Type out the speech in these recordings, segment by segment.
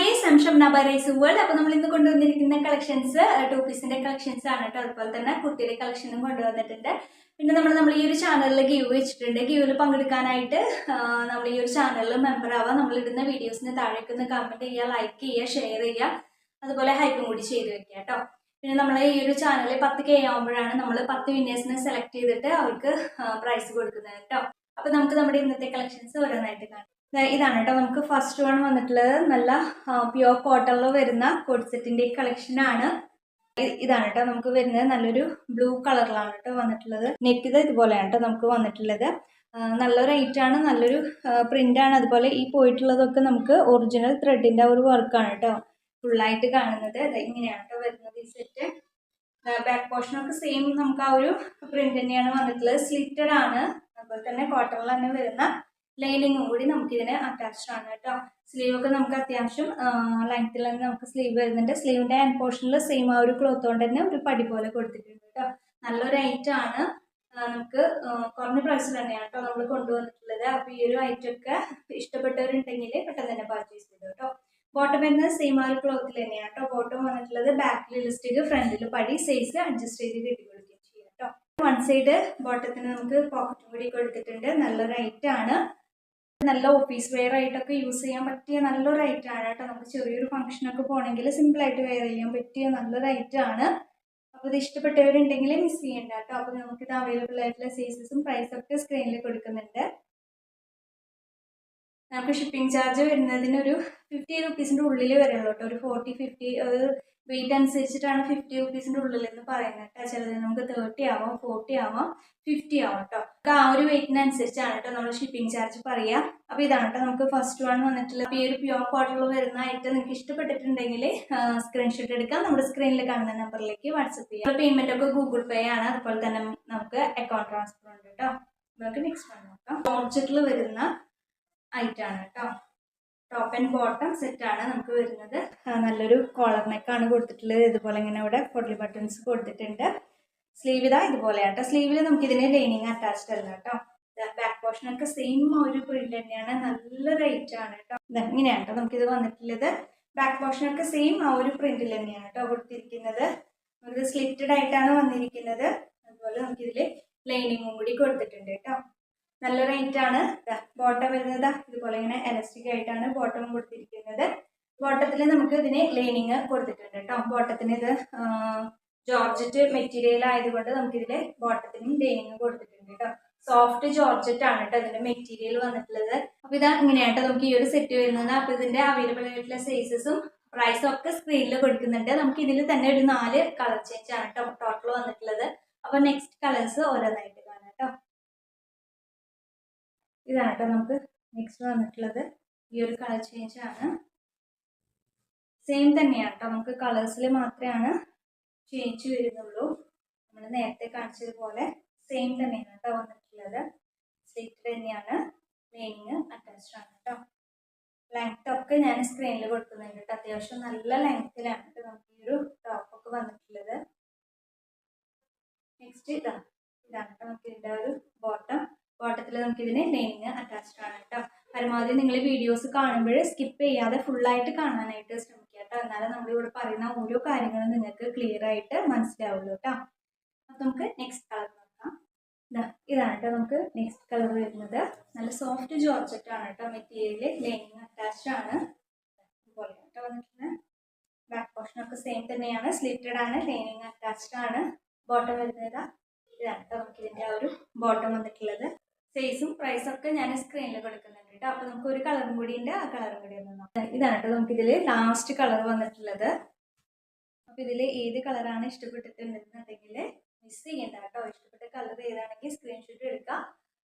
Guys, I'm Shamna by rise world. അപ്പോൾ നമ്മൾ ഇന്ന് കൊണ്ടുവന്നിരിക്കുന്ന കളക്ഷൻസ് ടൂ പീസിന്റെ കളക്ഷൻസ് ആണ് കേട്ടോ. അതുപോലെ തന്നെ കുട്ടിയുടെ കളക്ഷനും കൊണ്ടുവന്നിട്ടുണ്ട്. പിന്നെ നമ്മൾ ഈ ഒരു ചാനലിൽ ഗീവ് വെച്ചിട്ടുണ്ട്. ഗീവിൽ പങ്കെടുക്കാനായിട്ട് നമ്മൾ ഈ ഒരു ചാനലിൽ മെമ്പർ ആവാം. നമ്മളിടുന്ന വീഡിയോസിന് താഴേക്ക് ഒന്ന് കമന്റ് ചെയ്യുക, ലൈക്ക് ചെയ്യുക, ഷെയർ ചെയ്യുക, അതുപോലെ ഹൈപ്പും കൂടി ചെയ്ത് വെക്കുക കേട്ടോ. പിന്നെ നമ്മൾ ഈ ഒരു ചാനൽ 10K ആവുമ്പോഴാണ് നമ്മൾ 10 വിന്നേഴ്സിനെ സെലക്ട് ചെയ്തിട്ട് അവർക്ക് പ്രൈസ് കൊടുക്കുന്നത് കേട്ടോ. അപ്പോൾ നമുക്ക് നമ്മുടെ ഇന്നത്തെ കളക്ഷൻസ് ഓരോന്നായിട്ട് കാണാം. ഇതാണ് കേട്ടോ. നമുക്ക് ഫസ്റ്റ് വൺ വന്നിട്ടുള്ളത് നല്ല പ്യുവർ കോട്ടണിൽ വരുന്ന കോഡ് സെറ്റിന്റെ കളക്ഷൻ ആണ്. ഇതാണ് കേട്ടോ നമുക്ക് വരുന്നത്. നല്ലൊരു ബ്ലൂ കളറിലാണ് കേട്ടോ വന്നിട്ടുള്ളത്. നെറ്റ് ഇതുപോലെയാണ് കേട്ടോ നമുക്ക് വന്നിട്ടുള്ളത്. നല്ലൊരു ഐറ്റാണ്, നല്ലൊരു പ്രിന്റ് ആണ്. അതുപോലെ ഈ പോയിട്ടുള്ളതൊക്കെ നമുക്ക് ഒറിജിനൽ ത്രെഡിന്റെ ഒരു വർക്കാണ് കേട്ടോ ഫുള്ളായിട്ട് കാണുന്നത്. ഇങ്ങനെയാണ് കേട്ടോ വരുന്നത് ഈ സെറ്റ്. ബാക്ക് പോർഷനൊക്കെ സെയിം നമുക്ക് ആ ഒരു പ്രിന്റ് തന്നെയാണ് വന്നിട്ടുള്ളത്. സ്ലിറ്റഡ് ആണ്. അതുപോലെ തന്നെ കോട്ടണിൽ തന്നെ വരുന്ന ലൈനിങ്ങും കൂടി നമുക്കിതിന് അറ്റാച്ച്ഡ് ആണ് കേട്ടോ. സ്ലീവ് ഒക്കെ നമുക്ക് അത്യാവശ്യം ലെങ്ത്തിൽ തന്നെ നമുക്ക് സ്ലീവ് വരുന്നുണ്ട്. സ്ലീവിന്റെ ഹാൻഡ് പോർഷനിൽ സെയിം ആ ഒരു ക്ലോത്ത് കൊണ്ട് തന്നെ ഒരു പടി പോലെ കൊടുത്തിട്ടുണ്ട് കേട്ടോ. നല്ലൊരു ഐറ്റം ആണ്. നമുക്ക് കുറഞ്ഞ പ്രൈസിൽ തന്നെയാണ് കേട്ടോ നമ്മൾ കൊണ്ടുവന്നിട്ടുള്ളത്. അപ്പോൾ ഈ ഒരു ഐറ്റം ഒക്കെ ഇഷ്ടപ്പെട്ടവരുണ്ടെങ്കിൽ പെട്ടെന്ന് തന്നെ പർച്ചേസ് ചെയ്തു കേട്ടോ. ബോട്ടം വരുന്നത് സെയിം ആ ഒരു ക്ലോത്തിൽ തന്നെയാണ് കേട്ടോ ബോട്ടം വന്നിട്ടുള്ളത്. ബാക്കിൽ ഇലാസ്റ്റിക്, ഫ്രണ്ടിൽ പടി, സൈസ് അഡ്ജസ്റ്റ് ചെയ്ത് കെട്ടിക്കൊടുക്കുകയും ചെയ്യും കേട്ടോ. വൺ സൈഡ് ബോട്ടത്തിന് നമുക്ക് പോക്കറ്റും കൂടി കൊടുത്തിട്ടുണ്ട്. നല്ലൊരു ഐറ്റം ആണ്. നല്ല ഓഫീസ് വെയർ ആയിട്ടൊക്കെ യൂസ് ചെയ്യാൻ പറ്റിയ നല്ലൊരു ഐറ്റം ആണ് കേട്ടോ. നമുക്ക് ചെറിയൊരു ഫംഗ്ഷനൊക്കെ പോകണമെങ്കിൽ സിമ്പിളായിട്ട് വെയർ ചെയ്യാൻ പറ്റിയ നല്ലൊരു ഐറ്റം ആണ്. അപ്പോൾ ഇത് ഇഷ്ടപ്പെട്ടവരുണ്ടെങ്കിൽ മിസ് ചെയ്യണ്ട കേട്ടോ. അപ്പോൾ നമുക്കിത് അവൈലബിൾ ആയിട്ടുള്ള സൈസസും പ്രൈസൊക്കെ സ്ക്രീനിൽ കൊടുക്കുന്നുണ്ട്. നമുക്ക് ഷിപ്പിംഗ് ചാർജ് വരുന്നതിനൊരു 50 റുപ്പീസിൻ്റെ ഉള്ളിൽ വരുള്ളൂ കേട്ടോ. ഒരു 40-50 വെയിറ്റ് അനുസരിച്ചിട്ടാണ് 50 റുപ്പീസിൻ്റെ ഉള്ളിൽ എന്ന് പറയുന്നത് കേട്ടോ. ചിലത് നമുക്ക് 30 ആവാം, 40 ആവാം, 50 ആവാം കേട്ടോ. ആ ഒരു വെയിറ്റിനനുസരിച്ചാണ് കേട്ടോ നമ്മൾ ഷിപ്പിംഗ് ചാർജ് പറയുക. അപ്പോൾ ഇതാണ് കേട്ടോ നമുക്ക് ഫസ്റ്റ് വൺ വന്നിട്ടുള്ള ഈ ഒരു പ്യുവർ കോട്ടണിൽ വരുന്ന ഐറ്റം നിങ്ങൾക്ക് ഇഷ്ടപ്പെട്ടിട്ടുണ്ടെങ്കിൽ സ്ക്രീൻഷോട്ട് എടുക്കാം. നമ്മുടെ സ്ക്രീനിൽ കാണുന്ന നമ്പറിലേക്ക് വാട്സപ്പ് ചെയ്യാം. പേയ്മെന്റ് ഒക്കെ ഗൂഗിൾ പേ ആണ്. അതുപോലെ തന്നെ നമുക്ക് അക്കൗണ്ട് ട്രാൻസ്ഫർ ഉണ്ട് കേട്ടോ. നമുക്ക് നെക്സ്റ്റ് വൺ നോക്കാം. ഓർജറ്റിൽ വരുന്ന ഐറ്റം ആണ് കേട്ടോ. ടോപ്പ് ആൻഡ് ബോട്ടം സെറ്റ് ആണ് നമുക്ക് വരുന്നത്. നല്ലൊരു കോളർ നെക്കാണ് കൊടുത്തിട്ടുള്ളത്. ഇതുപോലെ ഇങ്ങനെ ഇവിടെ പൊഡ്ലി ബട്ടൺസ് കൊടുത്തിട്ടുണ്ട്. സ്ലീവ് ഇതാ ഇതുപോലെയാണ് കേട്ടോ. സ്ലീവിൽ നമുക്ക് ഇതിന് ലൈനിങ് അറ്റാച്ച്ഡ് അല്ല കേട്ടോ. ബാക്ക് പോർഷനൊക്കെ സെയിം ഒരു പ്രിന്റ് തന്നെയാണ്. നല്ലൊരു ഐറ്റം ആണ് കേട്ടോ. ഇങ്ങനെയാണ് കേട്ടോ നമുക്കിത് വന്നിട്ടുള്ളത്. ബാക്ക് പോർഷനൊക്കെ സെയിം ആ ഒരു പ്രിന്റിൽ തന്നെയാണ് കേട്ടോ കൊടുത്തിരിക്കുന്നത്. നമുക്ക് സ്ലിറ്റഡ് ആയിട്ടാണ് വന്നിരിക്കുന്നത്. അതുപോലെ നമുക്കിതിൽ ലൈനിങ്ങും കൂടി കൊടുത്തിട്ടുണ്ട് കേട്ടോ. നല്ലൊരു ഐറ്റം ആണ്. ബോട്ടം വരുന്നത് ഇതുപോലെ ഇങ്ങനെ എലാസ്റ്റിക് ആയിട്ടാണ് ബോട്ടം കൊടുത്തിരിക്കുന്നത്. ബോട്ടത്തിൽ നമുക്ക് ഇതിന് ലൈനിങ് കൊടുത്തിട്ടുണ്ട് കേട്ടോ. ബോട്ടത്തിന് ഇത് ജോർജറ്റ് മെറ്റീരിയൽ ആയതുകൊണ്ട് നമുക്കിതിൽ ബോട്ടത്തിനും ലൈനിങ് കൊടുത്തിട്ടുണ്ട് കേട്ടോ. സോഫ്റ്റ് ജോർജറ്റ് ആണ് കേട്ടോ ഇതിന്റെ മെറ്റീരിയൽ വന്നിട്ടുള്ളത്. അപ്പൊ ഇതാ ഇങ്ങനെയാട്ടോ നമുക്ക് ഈ ഒരു സെറ്റ് വരുന്നത്. അപ്പൊ ഇതിന്റെ അവൈലബിൾ ആയിട്ടുള്ള സൈസസും പ്രൈസും ഒക്കെ സ്ക്രീനിൽ കൊടുക്കുന്നുണ്ട്. നമുക്ക് ഇതിൽ തന്നെ ഒരു 4 കളർ ചേഞ്ച് ആണ് കേട്ടോ ടോട്ടൽ വന്നിട്ടുള്ളത്. അപ്പൊ നെക്സ്റ്റ് കളേഴ്സ് ഓരോന്നായിട്ട് കാണാം കേട്ടോ. ഇതാണ് കേട്ടോ നമുക്ക് നെക്സ്റ്റ് വന്നിട്ടുള്ളത്. ഈ ഒരു കളർ ചേഞ്ച് ആണ്. സെയിം തന്നെയാണ് കേട്ടോ. നമുക്ക് കളേഴ്സിൽ മാത്രമാണ് ചേഞ്ച് വരുന്നുള്ളൂ. നമ്മൾ നേരത്തെ കാണിച്ചതുപോലെ സെയിം തന്നെയാണ് കേട്ടോ വന്നിട്ടുള്ളത്. സ്ലിറ്റ് തന്നെയാണ്. ലൈനിങ് അറ്റാച്ച്ഡ് ആണ് കേട്ടോ. ലെങ്ത് ഒക്കെ ഞാൻ സ്ക്രീനിൽ കൊടുക്കുന്നുണ്ട് കേട്ടോ. അത്യാവശ്യം നല്ല ലെങ്ത്തിലാണ് കേട്ടോ നമുക്ക് ഈ ഒരു ടോപ്പൊക്കെ വന്നിട്ടുള്ളത്. നെക്സ്റ്റ് ഇതാണ് കേട്ടോ നമുക്ക് ഇതിൻ്റെ ഒരു ബോട്ടത്തിൽ നമുക്ക് ഇതിന് ലൈനിങ് അറ്റാച്ച്ഡ് ആണ് കേട്ടോ. പരമാവധി നിങ്ങൾ വീഡിയോസ് കാണുമ്പോൾ സ്കിപ്പ് ചെയ്യാതെ ഫുള്ളായിട്ട് കാണാനായിട്ട് ശ്രമിക്കുക കേട്ടോ. എന്നാലും നമ്മളിവിടെ പറയുന്ന ഓരോ കാര്യങ്ങളും നിങ്ങൾക്ക് ക്ലിയർ ആയിട്ട് മനസ്സിലാവുള്ളൂ കേട്ടോ. അപ്പം നമുക്ക് നെക്സ്റ്റ് കളർ നോക്കാം. ഇതാണ് കേട്ടോ നമുക്ക് നെക്സ്റ്റ് കളർ വരുന്നത്. നല്ല സോഫ്റ്റ് ജോർജറ്റ് ആണ് കേട്ടോ മെറ്റീരിയൽ. ലൈനിങ് അറ്റാച്ച്ഡ് ആണ്. ഇതുപോലെ കേട്ടോ വന്നിട്ടുണ്ട്. ബാക്ക് പോർഷനൊക്കെ സെയിം തന്നെയാണ്. സ്ലിറ്റഡ് ആണ്. ലൈനിങ് അറ്റാച്ച്ഡ് ആണ്. ബോട്ടം വരുന്നത് ഇതാണ് കേട്ടോ നമുക്ക് ഇതിൻ്റെ ആ ഒരു ബോട്ടം വന്നിട്ടുള്ളത്. സൈസും പ്രൈസും ഒക്കെ ഞാൻ സ്ക്രീനിൽ കൊടുക്കുന്നുണ്ട് കേട്ടോ. അപ്പോൾ നമുക്ക് ഒരു കളറും കൂടി ഉണ്ട്. ആ കളറും കൂടി ഒന്ന് നോക്കാം. ഇതാണ് കേട്ടോ നമുക്ക് ഇതിൽ ലാസ്റ്റ് കളർ വന്നിട്ടുള്ളത്. അപ്പോൾ ഇതിൽ ഏത് കളറാണ് ഇഷ്ടപ്പെട്ടിട്ടുണ്ടെന്നുണ്ടെങ്കിൽ മിസ് ചെയ്യണ്ട കേട്ടോ. ഇഷ്ടപ്പെട്ട കളർ ഏതാണെങ്കിൽ സ്ക്രീൻഷോട്ട് എടുക്കാം.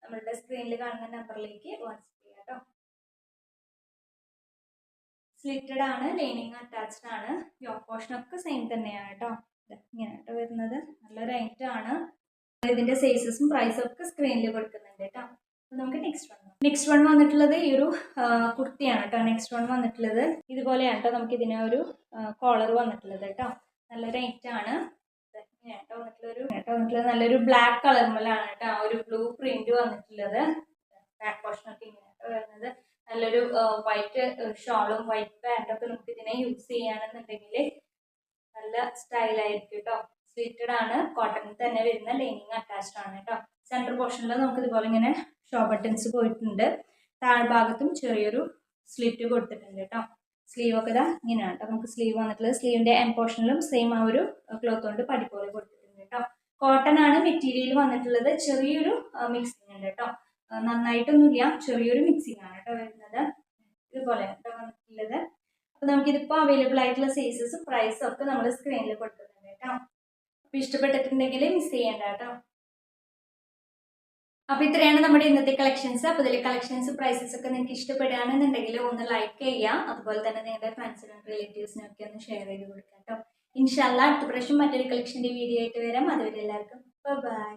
നമ്മളുടെ സ്ക്രീനിൽ കാണുന്ന നമ്പറിലേക്ക് വാട്സപ്പ് ചെയ്യാം കേട്ടോ. സ്ലിറ്റഡ് ആണ്. ലൈനിങ് അറ്റാച്ച്ഡ് ആണ്. യോക്ക് പോർഷനൊക്കെ സെയിം തന്നെയാണ് കേട്ടോ. ഇങ്ങനെ കേട്ടോ വരുന്നത്. നല്ലൊരു ഐറ്റം ആണ്. ഇതിന്റെ സൈസസും പ്രൈസും ഒക്കെ സ്ക്രീനിൽ കൊടുക്കുന്നുണ്ട് കേട്ടോ. നമുക്ക് നെക്സ്റ്റ് വൺ വന്നിട്ടുള്ളത് ഈ ഒരു കുർത്തിയാണ് കേട്ടോ. നെക്സ്റ്റ് വൺ വന്നിട്ടുള്ളത് ഇതുപോലെയാണ് കേട്ടോ. നമുക്ക് ഇതിന് ഒരു കോളർ വന്നിട്ടുള്ളത് കേട്ടോ. നല്ലൊരു ഐറ്റം ആണ്. വന്നിട്ടുള്ളത് നല്ലൊരു ബ്ലാക്ക് കളറിലാണ് കേട്ടോ. ഒരു ബ്ലൂ പ്രിന്റ് വന്നിട്ടുള്ളത്. ബാക്ക് പോർഷൻ ഒക്കെ ഇങ്ങനെ വരുന്നത്. നല്ലൊരു വൈറ്റ് ഷോളും വൈറ്റ് പാൻറ്റൊക്കെ നമുക്ക് ഇതിനെ യൂസ് ചെയ്യുകയാണെന്നുണ്ടെങ്കിൽ നല്ല സ്റ്റൈലായിരിക്കും കേട്ടോ. സ്ലിറ്റഡ് ആണ്, കോട്ടണിൽ തന്നെ വരുന്ന ലൈനിങ് അറ്റാച്ച്ഡ് ആണ് കേട്ടോ. സെൻറ്റർ പോർഷനിൽ നമുക്ക് ഇതുപോലെ ഇങ്ങനെ ഷോ ബട്ടൺസ് പോയിട്ടുണ്ട്. താഴ്ഭാഗത്തും ചെറിയൊരു സ്ലിറ്റ് കൊടുത്തിട്ടുണ്ട് കേട്ടോ. സ്ലീവ് ഒക്കെ ഇതാ ഇങ്ങനെയാണ് കേട്ടോ നമുക്ക് സ്ലീവ് വന്നിട്ടുള്ളത്. സ്ലീവിന്റെ എം പോർഷനിലും സെയിം ആ ഒരു ക്ലോത്ത് കൊണ്ട് പടി പോലെ കൊടുത്തിട്ടുണ്ട് കേട്ടോ. കോട്ടൺ ആണ് മെറ്റീരിയൽ വന്നിട്ടുള്ളത്. ചെറിയൊരു മിക്സിംഗ് ഉണ്ട് കേട്ടോ, നന്നായിട്ടൊന്നുമില്ല, ചെറിയൊരു മിക്സിംഗ് ആണ് കേട്ടോ വരുന്നത്. ഇതുപോലെ കേട്ടോ വന്നിട്ടുള്ളത്. അപ്പൊ നമുക്കിതിപ്പോൾ അവൈലബിൾ ആയിട്ടുള്ള സൈസസും പ്രൈസും ഒക്കെ നമ്മൾ സ്ക്രീനിൽ കൊടുത്തിട്ടുണ്ട് കേട്ടോ. അപ്പൊ ഇഷ്ടപ്പെട്ടിട്ടുണ്ടെങ്കിൽ മിസ് ചെയ്യേണ്ട കേട്ടോ. അപ്പൊ ഇത്രയാണ് നമ്മുടെ ഇന്നത്തെ കളക്ഷൻസ്. അപ്പൊ ഇതിലെ കളക്ഷൻസ് പ്രൈസസ് ഒക്കെ നിങ്ങൾക്ക് ഇഷ്ടപ്പെടുകയാണെന്നുണ്ടെങ്കിൽ ഒന്ന് ലൈക്ക് ചെയ്യാം, അതുപോലെ തന്നെ നിങ്ങളുടെ ഫ്രണ്ട്സിനും റിലേറ്റീവ്സിനും ഒക്കെ ഒന്ന് ഷെയർ ചെയ്ത് കൊടുക്കാം കേട്ടോ. ഇൻഷാല്ലാ അടുത്ത പ്രാവശ്യം മറ്റൊരു കളക്ഷന്റെ വീഡിയോ ആയിട്ട് വരാം. അതുവരെ എല്ലാവർക്കും ബൈ.